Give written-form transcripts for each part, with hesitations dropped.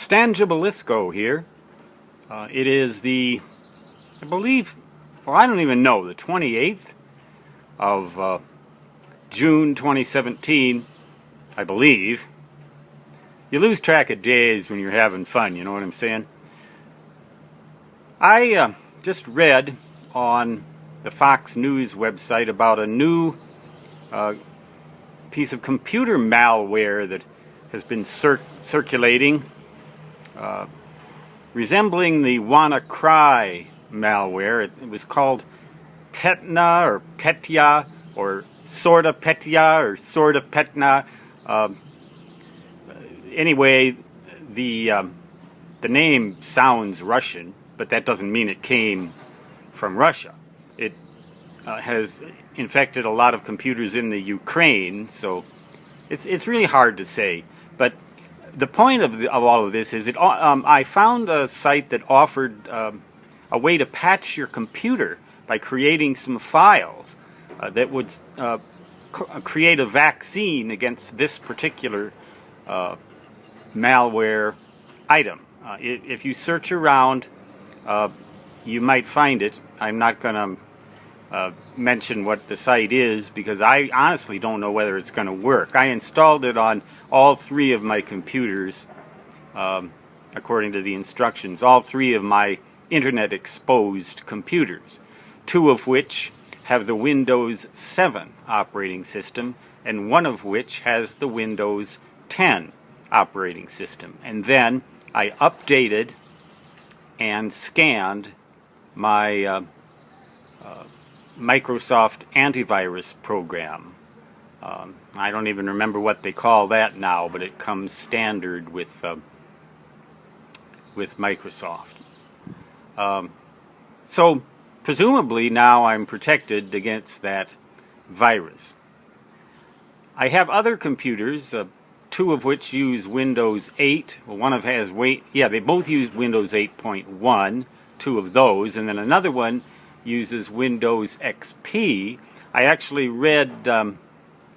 Stangibelisco here. It is the, I believe, well, I don't even know, the 28th of June 2017, I believe. You lose track of days when you're having fun, you know what I'm saying? I just read on the Fox News website about a new piece of computer malware that has been circulating, resembling the WannaCry malware. It was called Petna or Petya or SortaPetya or SortaPetya. Anyway, the name sounds Russian, but that doesn't mean it came from Russia. It has infected a lot of computers in the Ukraine, so it's really hard to say. But the point of all of this is I found a site that offered a way to patch your computer by creating some files that would create a vaccine against this particular malware item. If you search around, you might find it. I'm not going to mention what the site is because I honestly don't know whether it's going to work. I installed it on all three of my computers according to the instructions, all three of my internet exposed computers, two of which have the Windows 7 operating system and one of which has the Windows 10 operating system. And then I updated and scanned my Microsoft antivirus program. I don't even remember what they call that now, but it comes standard with Microsoft. So presumably now I'm protected against that virus. I have other computers, two of which use Windows 8. Well, one of has they both use Windows 8.1, two of those, and then another one uses Windows XP. I actually read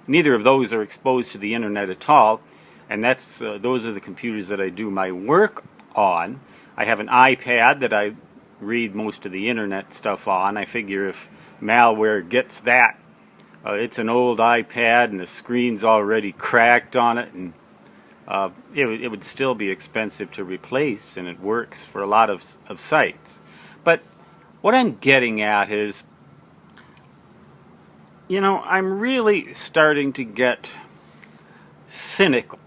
neither of those are exposed to the internet at all, and those are the computers that I do my work on. I have an iPad that I read most of the internet stuff on. I figure if malware gets that, it's an old iPad and the screen's already cracked on it, and it would still be expensive to replace, and it works for a lot of sites. But what I'm getting at is, I'm really starting to get cynical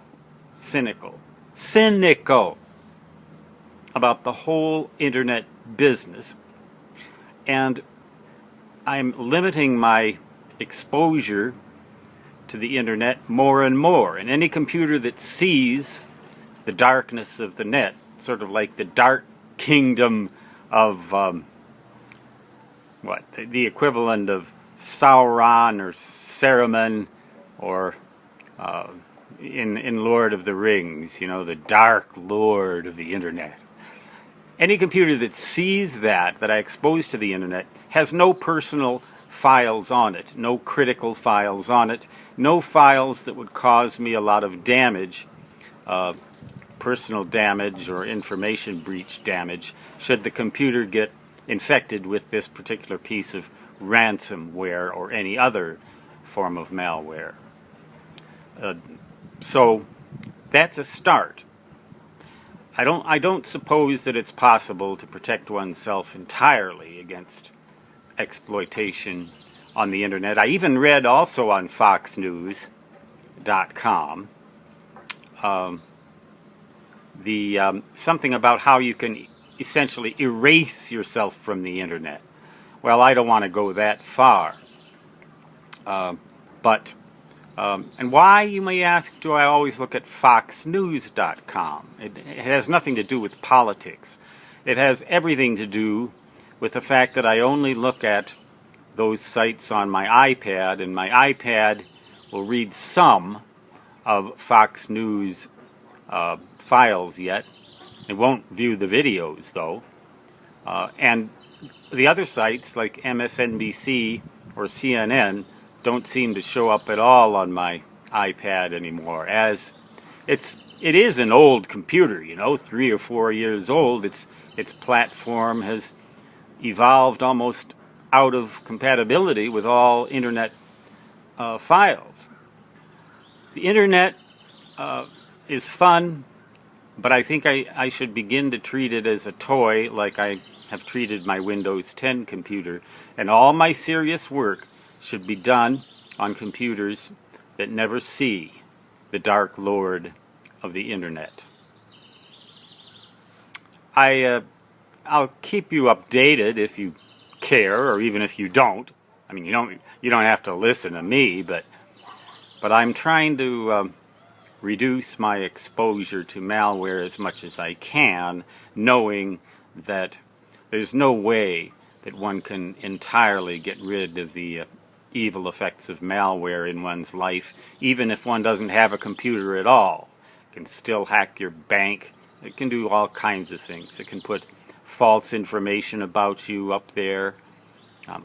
about the whole internet business, and I'm limiting my exposure to the internet more and more. And any computer that sees the darkness of the net, sort of like the dark kingdom of the equivalent of Sauron or Saruman, or in Lord of the Rings, the Dark Lord of the internet. Any computer that sees that I expose to the internet has no personal files on it, no critical files on it, no files that would cause me a lot of damage, personal damage or information breach damage, should the computer get infected with this particular piece of ransomware or any other form of malware. So that's a start. I don't suppose that it's possible to protect oneself entirely against exploitation on the internet. I even read also on foxnews.com something about how you can essentially erase yourself from the internet. Well, I don't want to go that far. And why, you may ask, do I always look at foxnews.com? It has nothing to do with politics. It has everything to do with the fact that I only look at those sites on my iPad, and my iPad will read some of Fox News files yet. It won't view the videos, though. And the other sites, like MSNBC or CNN, don't seem to show up at all on my iPad anymore, as it is an old computer, 3 or 4 years old. Its platform has evolved almost out of compatibility with all internet files. The internet is fun, but I think I should begin to treat it as a toy, like I have treated my Windows 10 computer, and all my serious work should be done on computers that never see the dark lord of the internet. I'll keep you updated if you care, or even if you don't. I mean, you don't have to listen to me, but I'm trying to reduce my exposure to malware as much as I can, knowing that there's no way that one can entirely get rid of the evil effects of malware in one's life, even if one doesn't have a computer at all. It can still hack your bank. It can do all kinds of things. It can put false information about you up there.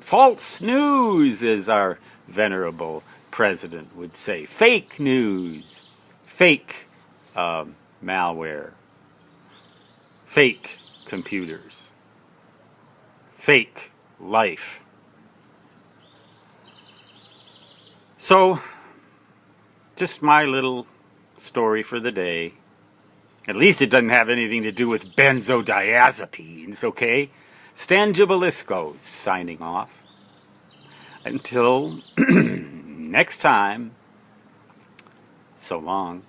False news, as our venerable president would say. Fake news. Fake malware. Fake computers. Fake life. So, just my little story for the day. At least it doesn't have anything to do with benzodiazepines, okay? Stan Gibilisco signing off. Until next time, so long.